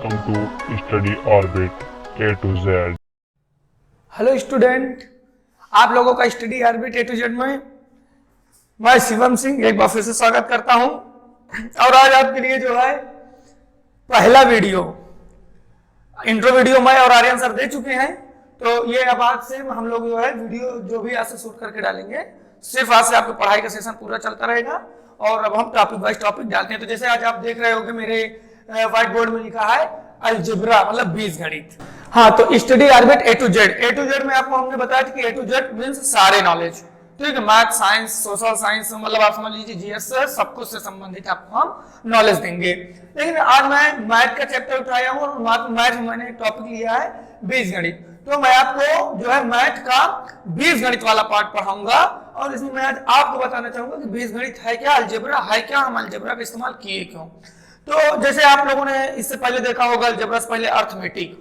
Welcome to Study Orbit A to Z. Hello student, आप लोगों का study orbit A to Z में मैं शिवम सिंह एक बार फिर से स्वागत करता हूं। और आज आपके लिए जो है पहला वीडियो इंट्रो वीडियो मैं और आर्यन सर दे चुके हैं। तो ये अब आज से हम लोग जो है वीडियो जो भी आज से शूट करके डालेंगे, सिर्फ आज से आपकी पढ़ाई का सेशन पूरा चलता रहेगा। और अब हम टॉपिक वाइज टॉपिक डालते हैं। तो जैसे आज आप देख रहे होंगे मेरे व्हाइट बोर्ड में लिखा है अलजेब्रा, मतलब बीजगणित। हाँ, तो study orbit A to Z में आपको हमने बताया था कि ए टू जेड मींस सारे नॉलेज, ठीक है, मैथ, साइंस, सोशल साइंस, मतलब आप समझ लीजिए जीएस सब कुछ से संबंधित आपको हम नॉलेज देंगे। लेकिन आज मैं मैथ का चैप्टर उठाया हूँ और मैथ में मैंने एक टॉपिक लिया है बीजगणित। तो मैं आपको जो है मैथ का बीजगणित वाला पार्ट पढ़ाऊंगा और इसमें मैं आज आपको बताना चाहूंगा कि बीजगणित है क्या, अलजेब्रा है क्या, हम अलजेब्रा का इस्तेमाल किए क्यों। तो जैसे आप लोगों ने इससे पहले देखा होगा अलजेब्रा से पहले अर्थमेटिक,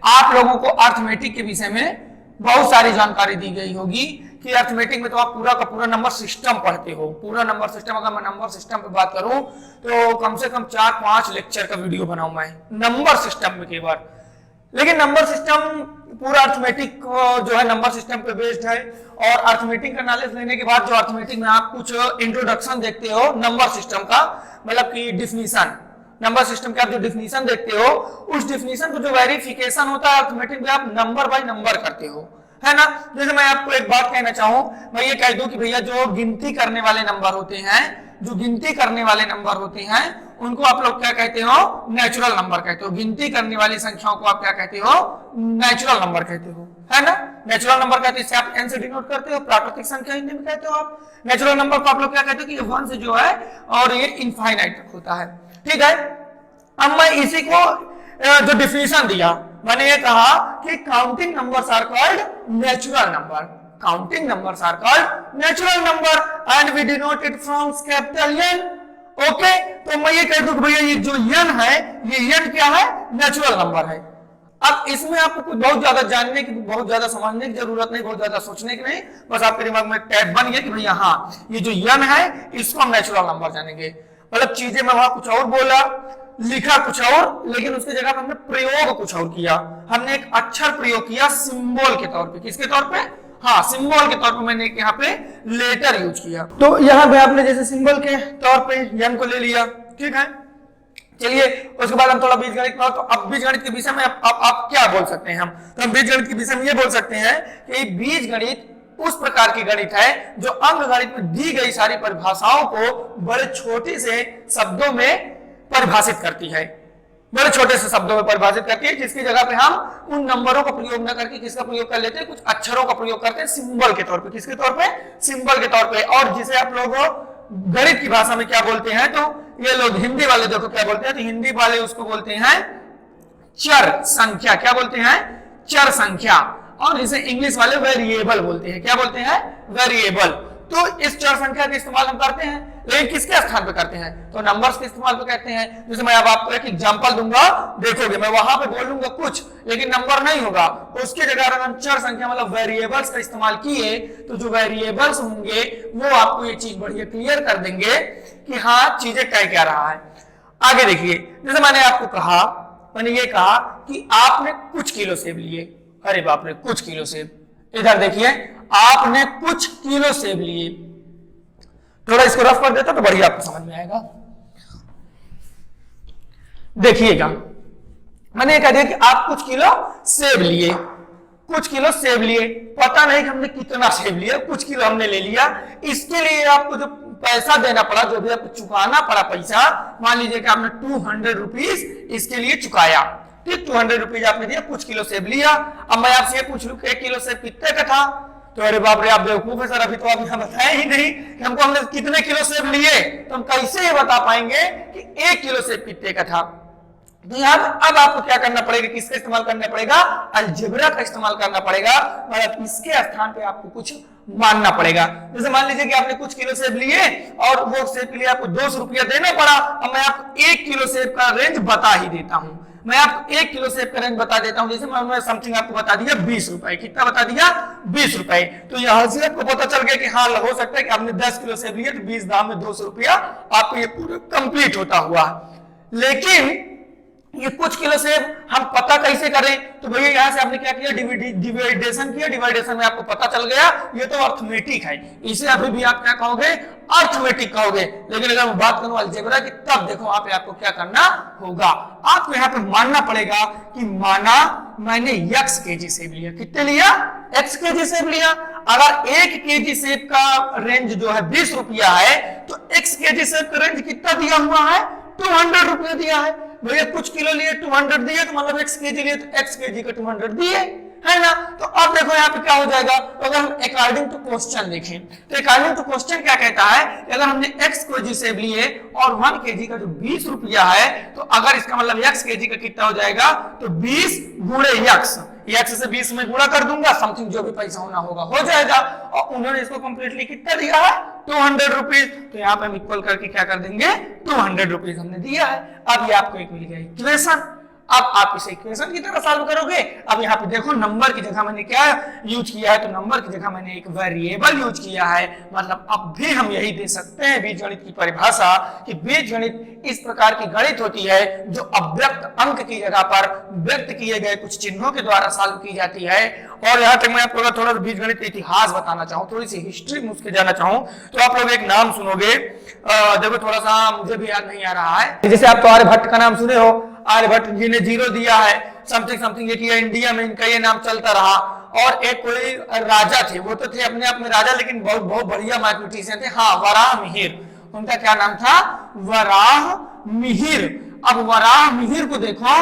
आप लोगों को अर्थमेटिक के विषय में बहुत सारी जानकारी दी गई होगी कि अर्थमेटिक में तो आप पूरा का पूरा नंबर सिस्टम पढ़ते हो। पूरा नंबर सिस्टम, अगर मैं नंबर सिस्टम पे बात करूं तो कम से कम 4-5 लेक्चर का वीडियो बनाऊं मैं नंबर सिस्टम में केवल। लेकिन नंबर सिस्टम पूरा अर्थमेटिक जो है नंबर सिस्टम पे बेस्ड है। और अर्थमेटिक का नॉलेज लेने के बाद जो अर्थमेटिक में आप कुछ इंट्रोडक्शन देखते हो नंबर सिस्टम का, मतलब कि डिफिनीशन, नंबर सिस्टम के आप जो डिफिनीशन देखते हो उस डिफिनीशन को जो वेरिफिकेशन होता है अर्थमेटिक में आप नंबर बाय नंबर करते हो, है ना। जैसे मैं आपको एक बात कहना चाहूं, मैं ये कह दूं कि भैया जो गिनती करने वाले नंबर होते हैं, जो गिनती करने वाले नंबर होते हैं उनको आप लोग क्या कहते हो, नेचुरल नंबर कहते हो। गिनती करने वाली संख्याओं को आप क्या कहते हो, नेचुरल नंबर कहते हो, है ना। नेचुरल नंबर कहते हो, इससे आप एन से डिनोट करते हो। प्राकृतिक संख्या हिंदी में कहते हो आप। नेचुरल नंबर को आप लोग क्या कहते हो कि ये 1 से जो है और ये इनफाइनाइट तक होता है, ठीक है। अब मैं इसी को जो डिफिनीशन दिया, मैंने ये कहा कि counting numbers are called natural number. Counting numbers are called natural number and we denote it from capital N. Okay, तो मैं ये कह दूं कि भैया ये जो एन है, ये एन क्या है, नेचुरल नंबर है। अब इसमें आपको कुछ बहुत ज्यादा जानने की, बहुत ज्यादा समझने की जरूरत नहीं, बहुत ज्यादा सोचने की नहीं, बस आपके दिमाग में टैग बन गया कि भैया हाँ ये जो एन है इसको हम नेचुरल नंबर जानेंगे। मतलब चीजें मैं वहां कुछ और बोला, लिखा कुछ और, लेकिन उसकी जगह हमने प्रयोग कुछ और किया। हमने एक अक्षर प्रयोग किया सिंबल के तौर पे। किसके तौर पे, हाँ सिंबल के तौर पे मैंने एक यहाँ पे लेटर यूज किया। तो यहाँ पे आपने जैसे सिंबल के तौर पे एन को ले लिया, ठीक है। चलिए उसके बाद हम थोड़ा बीजगणित में, तो अब बीजगणित के विषय में आप क्या बोल सकते हैं तो हम बीजगणित के विषय में ये बोल सकते हैं कि बीजगणित उस प्रकार की गणित है जो अंक गणित में दी गई सारी परिभाषाओं को बड़े छोटे से शब्दों में परिभाषित करती है, बड़े छोटे से शब्दों में परिभाषित करती है, जिसकी जगह पे हम उन नंबरों का प्रयोग न करके किसका प्रयोग कर लेते हैं, कुछ अक्षरों का प्रयोग करते हैं सिंबल के तौर पे। किसके तौर पे, सिंबल के तौर पे। और जिसे आप लोग गणित की भाषा में क्या बोलते हैं, तो ये लोग हिंदी वाले देखो क्या बोलते हैं, तो हिंदी वाले उसको बोलते हैं चर संख्या। क्या बोलते हैं, चर संख्या। और जिसे इंग्लिश वाले वेरिएबल बोलते हैं। क्या बोलते हैं, वेरिएबल। तो इस चर संख्या का इस्तेमाल हम करते हैं, लेकिन किसके स्थान पे करते हैं, तो नंबर्स के इस्तेमाल पे करते हैं। जैसे मैं अब आपको एक एग्जांपल दूंगा, देखोगे मैं वहां पे बोलूंगा कुछ, लेकिन नंबर नहीं होगा। उसकी जगह अगर हम चर संख्या मतलब वेरिएबल्स का इस्तेमाल किए तो जो वेरिएबल्स होंगे वो आपको ये चीज बढ़िया क्लियर कर देंगे कि हाँ चीजें कह क्या रहा है। आगे देखिए, जैसे मैंने आपको कहा, मैंने ये कहा कि आपने कुछ किलो सेब लिए। अरे बाप रे, कुछ किलो सेब। इधर देखिए, आपने कुछ किलो सेब लिए। थोड़ा इसको रफ कर देता तो बढ़िया आपको समझ में आएगा। देखिएगा, मैंने कह दिया कि आप कुछ किलो सेब लिए, कुछ किलो सेब लिए। पता नहीं कि हमने कितना सेब लिया, कुछ किलो हमने ले लिया। इसके लिए आपको जो पैसा देना पड़ा, जो भी आपको चुकाना पड़ा पैसा, मान लीजिए कि आपने 200 रुपीज इसके लिए चुकाया, ठीक। 200 रुपीज आपने दिया, कुछ किलो सेब लिया। अब मैं आपसे ये पूछ लूं कि 1 किलो सेब कितने का था, तो अरे बाप रे आप बेवकूफ है सर, अभी तो आप यहाँ बताया ही नहीं कि हमको हमने कितने किलो सेब लिए, तो हम कैसे ये बता पाएंगे कि 1 किलो सेब कितने का था। तो यहाँ अब आपको क्या करना पड़ेगा, किसका इस्तेमाल करना पड़ेगा, अलजेब्रा का इस्तेमाल करना पड़ेगा। मतलब इसके स्थान पे आपको कुछ मानना पड़ेगा। जैसे मान लीजिए कि आपने कुछ किलो सेब लिए और वो सेब के लिए आपको 200 रुपया देना पड़ा। अब मैं आपको 1 किलो सेब का रेंज बता ही देता हूं। मैं आपको 1 किलो सेब का रेंज बता देता हूं। जैसे मैं समथिंग आपको बता दिया 20 रुपए। कितना बता दिया, 20 रुपए। तो यहां से आपको पता चल गया कि हाँ हो सकता है कि आपने 10 किलो सेब लिए तो 20 दाम में 200 रुपया आपको ये पूरा कंप्लीट होता हुआ। लेकिन ये कुछ किलो सेब हम पता कैसे करें? तो भैया यहाँ से आपने क्या किया, डिवाइडेशन किया, डिवाइडेशन में आपको पता चल गया ये तो अर्थमेटिक है, इसे अभी भी आप क्या कहोगे, अर्थमेटिक कहोगे। लेकिन अगर मैं बात करूं अलजेब्रा की, तब देखो वहां पे आपको क्या करना होगा, आपको यहाँ पे मानना पड़ेगा कि माना मैंने x केजी सेब लिया, कितने लिया, x केजी सेब लिया। अगर 1 केजी सेब का रेंज जो है 20 रुपया है, तो x केजी सेब का रेंज कितना दिया हुआ है, 200 रुपया दिया है। भैया कुछ किलो लिए 200 दिए, तो मतलब x केजी लिए तो x केजी का 200 दिए, है ना। तो अब देखो यहाँ पे क्या हो जाएगा, तो अगर हम अकॉर्डिंग टू क्वेश्चन देखें, तो अकॉर्डिंग टू क्वेश्चन क्या कहता है कि अगर हमने x केजी सेब लिए और 1 केजी का जो 20 रुपया है, तो अगर इसका मतलब x केजी का कितना हो जाएगा, तो 20 गुणे x से 20 में गुणा कर दूंगा, समथिंग जो भी पैसा होना होगा हो जाएगा। और उन्होंने इसको कंप्लीटली कितना दिया है, 200 रुपीज, तो यहाँ पे हम इक्वल करके क्या कर देंगे, 200 रुपीज हमने दिया है। अब ये आपको एक मिल गया इक्वेशन, अब आप इसे इक्वेशन की तरह सॉल्व करोगे। अब यहाँ पे देखो नंबर की जगह मैंने क्या यूज किया है, तो नंबर की जगह मैंने एक वेरिएबल यूज किया है। मतलब अब भी हम यही दे सकते हैं बीजगणित की परिभाषा कि बीजगणित इस प्रकार की गणित होती है जो अव्यक्त अंक की जगह पर व्यक्त किए गए कुछ चिन्हों के द्वारा सॉल्व की जाती है। और यहाँ तक मैं आपको अगर थोड़ा सा बीजगणित इतिहास बताना चाहूँ, थोड़ी सी हिस्ट्री में उसके जाना चाहूँ, तो आप लोग एक नाम सुनोगे, देखो थोड़ा सा मुझे भी याद नहीं आ रहा है, जैसे आप तो आर्यभट्ट का नाम सुने हो, आर्यभट्ट जी ने 0 दिया है, समथिंग समथिंग ये किया, इंडिया में इनका ये नाम चलता रहा। और एक कोई राजा थे, वो तो थे अपने आप में राजा, लेकिन बहुत बहुत बढ़िया मैथमेटिशियन थे, हाँ वराह मिहिर, उनका क्या नाम था, वराह मिहिर। अब वराह मिहिर को देखो,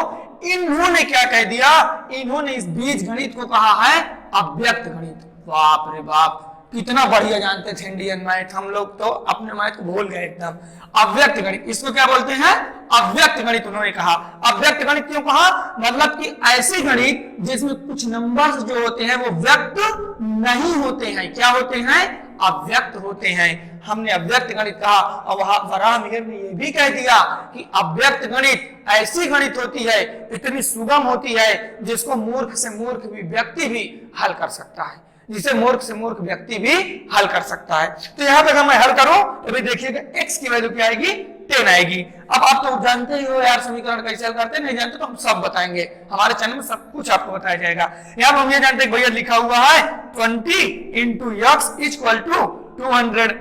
इन्होंने क्या कह दिया, इन्होंने इस बीज गणित को कहा है अव्यक्त गणित। बाप रे बाप, कितना बढ़िया जानते थे इंडियन मैथ, हम लोग तो अपने मैथ को भूल गए एकदम। अव्यक्त गणित, इसको क्या बोलते हैं, अव्यक्त गणित उन्होंने कहा। अव्यक्त गणित क्यों कहा, मतलब कि ऐसी गणित जिसमें कुछ नंबर्स जो होते हैं वो व्यक्त नहीं होते हैं, क्या होते हैं, अव्यक्त होते हैं, हमने अव्यक्त गणित कहा। और वराह मिहिर ने यह भी कह दिया कि अव्यक्त गणित ऐसी गणित होती है, इतनी सुगम होती है, जिसको मूर्ख से मूर्ख भी व्यक्ति भी हल कर सकता है, जिसे मूर्ख से मूर्ख व्यक्ति भी हल कर सकता है। तो यहाँ पे अगर मैं हल करूं तो भी देखिएगा x की वैल्यू क्या आएगी, 10 आएगी। अब आप तो जानते ही हो यार समीकरण कैसे हल करते हैं, नहीं जानते तो हम सब बताएंगे, हमारे चैनल में सब कुछ आपको बताया जाएगा। यहाँ पर हम ये जानते हैं भैया लिखा हुआ है 20 into x इक्वल टू 200।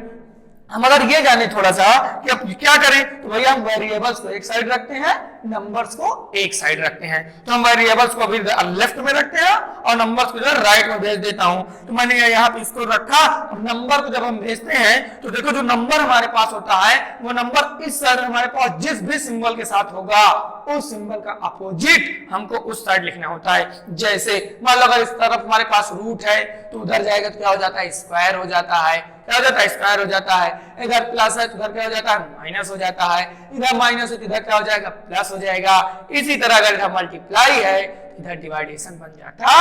हम अगर ये जाने थोड़ा सा कि अब क्या करें, तो भैया हम वेरिएबल्स को एक साइड रखते हैं, नंबर्स को एक साइड रखते हैं। तो हम वेरिएबल्स को अभी लेफ्ट में रखते हैं और नंबर्स को जो है राइट में भेज देता हूं। तो मैंने यहाँ पे इसको रखा, नंबर को जब हम भेजते हैं तो देखो जो नंबर हमारे पास होता है वो नंबर इस साइड हमारे पास जिस भी सिंबल के साथ होगा उस सिंबल का अपोजिट हमको उस साइड लिखना होता है। जैसे मान लो अगर इस तरफ हमारे पास रूट है तो उधर जाएगा तो क्या हो जाता है, स्क्वायर हो जाता है, क्या हो जाता है, स्क्वायर हो जाता है। इधर प्लस है तो इधर क्या हो जाता है, माइनस हो जाता है। इधर माइनस है तो इधर क्या हो जाएगा, प्लस हो जाएगा। इसी तरह अगर इधर मल्टीप्लाई है इधर डिवाइडेशन बन जाता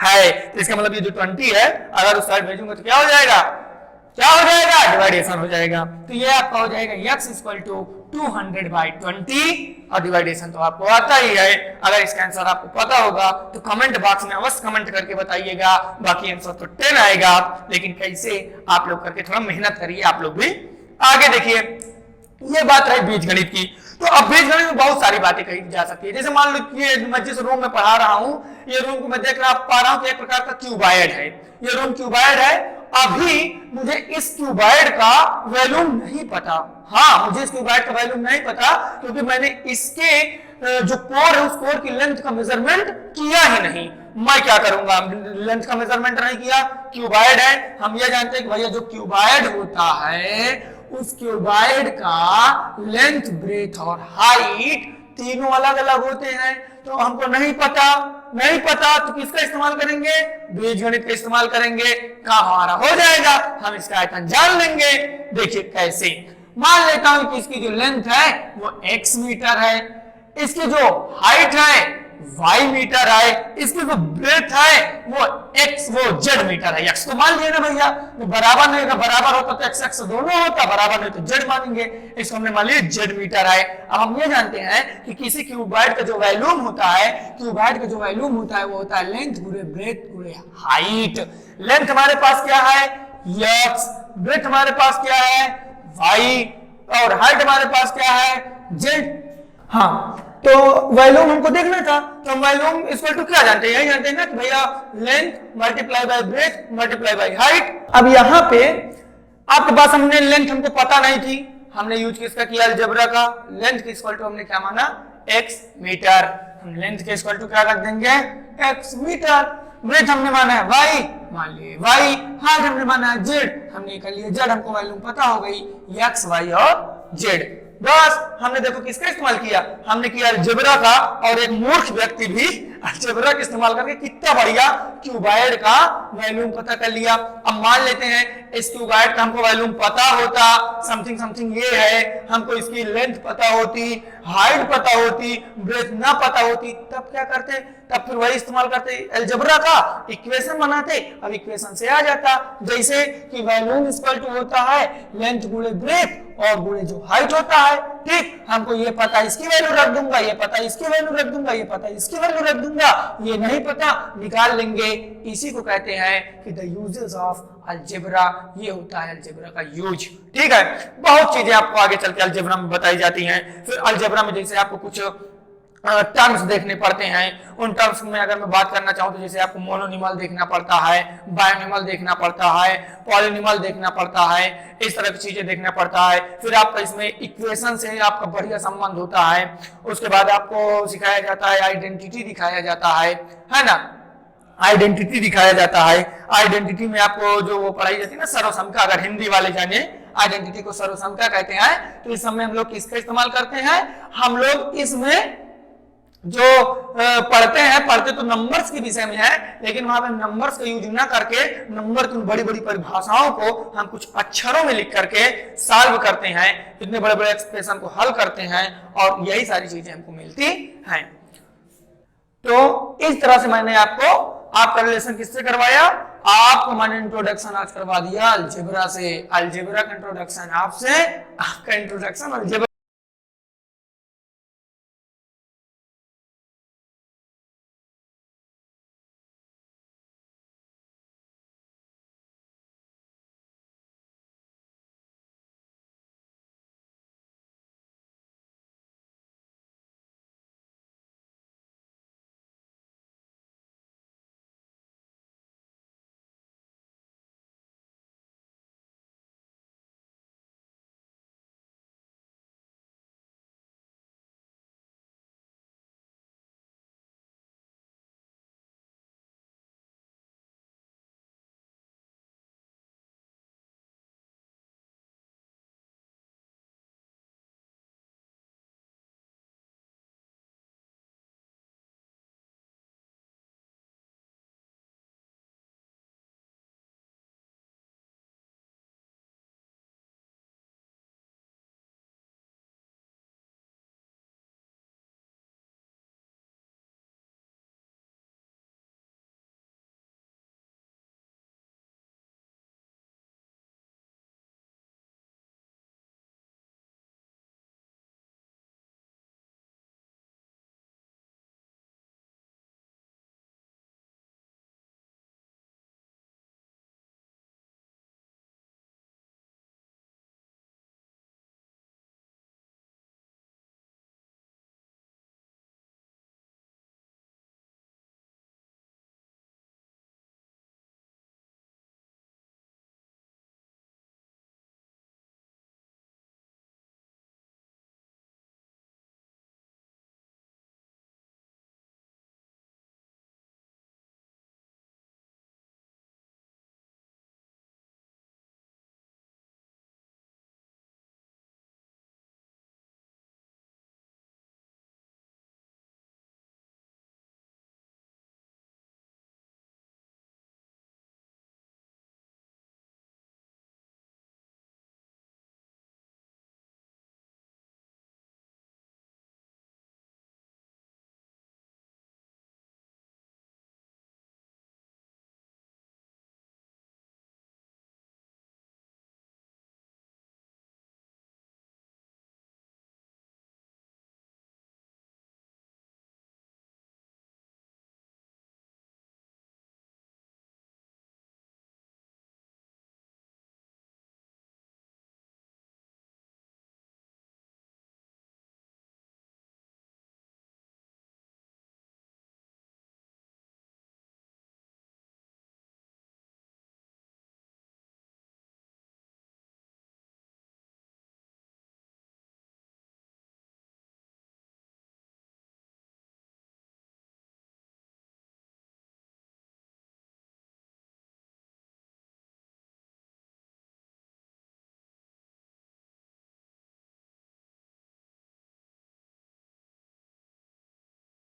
है। तो इसका मतलब ये जो 20 है अगर उस साइड भेजूंगा तो क्या हो जाएगा, क्या हो जाएगा, डिवाइडेशन हो जाएगा। तो ये आपका हो जाएगा x इक्वल टू 200/20 और डिवाइडेशन तो आपको आता ही है। अगर इसका आंसर आपको पता होगा तो कमेंट बॉक्स में अवश्य कमेंट करके बताइएगा। बाकी आंसर तो 10 आएगा, लेकिन कैसे आप लोग करके थोड़ा मेहनत करिए आप लोग भी। आगे देखिए, ये बात रही बीजगणित की। तो अब बीजगणित में बहुत सारी बातें कही जा सकती है। जैसे मान लो कि मैं जिस रूम में पढ़ा रहा हूँ, ये रूम को मैं देख पा रहा हूँ कि एक प्रकार का क्यूबाइड है, ये रूम क्यूबाइड है। अभी मुझे इस क्यूबाइड का वॉल्यूम नहीं पता, हाँ मुझे इस क्यूबाइड का वॉल्यूम नहीं पता क्योंकि मैंने इसके जो कोर है उस कोर की लेंथ का मेजरमेंट किया ही नहीं। मैं क्या करूंगा, लेंथ का मेजरमेंट नहीं किया, क्यूबाइड है। हम ये जानते हैं कि भैया जो क्यूबाइड होता है उस क्यूबाइड का लेंथ, ब्रेथ और हाइट तीनों अलग अलग होते हैं। तो हमको नहीं पता तो किसका इस्तेमाल करेंगे, बीजगणित का इस्तेमाल करेंगे, काम हमारा हो जाएगा, हम इसका आयतन जान लेंगे। देखिए कैसे, मान लेता हूं कि इसकी जो लेंथ है वो x मीटर है, इसकी जो हाइट है y मीटर है, इसकी जो ब्रेथ है वो z मीटर है। x तो मान लिया ना भैया, बराबर नहीं होगा, बराबर होता तो x दोनों होता, बराबर नहीं तो z मानेंगे। इसको हमने मान लिया z मीटर है। अब हम ये जानते हैं कि किसी क्यूबाइड का जो वॉल्यूम होता है, क्यूबाइड का जो वॉल्यूम होता है वो होता है लेंथ गुणे ब्रेथ गुणे हाइट। लेंथ हमारे पास क्या है x, ब्रेथ हमारे पास क्या है y और हाइट हमारे पास क्या है z। हाँ तो वॉल्यूम हमको देखना था, तो हम वॉल्यूम इक्वल टू क्या जानते हैं, यही जानते हैं ना कि भैया length multiply by breath multiply by height. अब यहाँ पे आपके पास हमने लेंथ हमको पता नहीं थी, हमने यूज किसका किया, अलजेब्रा का। लेंथ के इक्वल टू हमने क्या माना, x मीटर। हम लेंथ के इक्वल टू क्या रख देंगे, x मीटर। ब्रेथ हमने माना है y, मान लिए y। हाइट हमने माना है z, हमने कर लिया z। हमको वैल्यू पता हो गई x, y और z। बस हमने देखो किसका इस्तेमाल किया, हमने किया अलजेब्रा का। और एक मूर्ख व्यक्ति भी अलजेब्रा का इस्तेमाल करके कितना बढ़िया क्यूबॉइड का वैल्यूम पता कर लिया। अब मान लेते हैं इस क्यूबॉइड का हमको वैल्यूम पता होता, समथिंग समथिंग ये है, हमको इसकी लेंथ पता होती, हाइट पता होती, ब्रेथ ना पता होती, तब क्या करते, तब फिर वही इस्तेमाल करते अलजेब्रा का, इक्वेशन बनाते। अब इक्वेशन से आ जाता, जैसे कि वैल्यूम इक्वल टू होता है लेंथ गुणे ब्रेथ और गुणे जो हाइट होता है। ठीक, हमको ये पता इसकी वैल्यू रख दूंगा, ये पता इसकी वैल्यू रख दूंगा, ये पता इसकी वैल्यू रख दूंगा, ये नहीं पता निकाल लेंगे। इसी को कहते हैं कि द यूजेस ऑफ अलजेब्रा, ये होता है अलजेब्रा का यूज। ठीक है, बहुत चीजें आपको आगे चल के अलजेब्रा में बताई जाती हैं। फिर अलजेब्रा में जैसे आपको कुछ टर्म्स देखने पड़ते हैं, उन टर्म्स में अगर मैं बात करना चाहूं तो जैसे आपको मोनोनिमल देखना पड़ता है, बायोनिमल देखना पड़ता है, पॉलिनिमल देखना पड़ता है, इस तरह की चीजें देखना पड़ता है। फिर आपका इसमें इक्वेशन से आपका बढ़िया संबंध होता है। उसके बाद आपको सिखाया जाता है, आइडेंटिटी दिखाया जाता है ना, आइडेंटिटी दिखाया जाता है। आइडेंटिटी में आपको जो वो पढ़ाई जाती है ना, सर्वसमता, अगर हिंदी वाले जाने आइडेंटिटी को सर्वसमता कहते हैं। तो इस समय हम लोग किसका इस्तेमाल करते हैं, हम लोग इसमें जो पढ़ते तो नंबर्स के विषय में है, लेकिन वहां पे नंबर्स का यूज ना करके नंबर की बड़ी बड़ी परिभाषाओं को हम कुछ अक्षरों में लिख करके सॉल्व करते हैं, इतने बड़े बड़े एक्सप्रेशन को हल करते हैं, और यही सारी चीजें हमको मिलती हैं। तो इस तरह से मैंने आपका रिलेशन किससे करवाया, आपको मैंने इंट्रोडक्शन आज करवा दिया अलजेब्रा से। अलजेब्रा का इंट्रोडक्शन आपसे, आपका इंट्रोडक्शन अलजेब्रा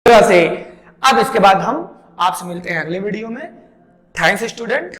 तरह से अब इसके बाद हम आपसे मिलते हैं अगले वीडियो में। Thanks student.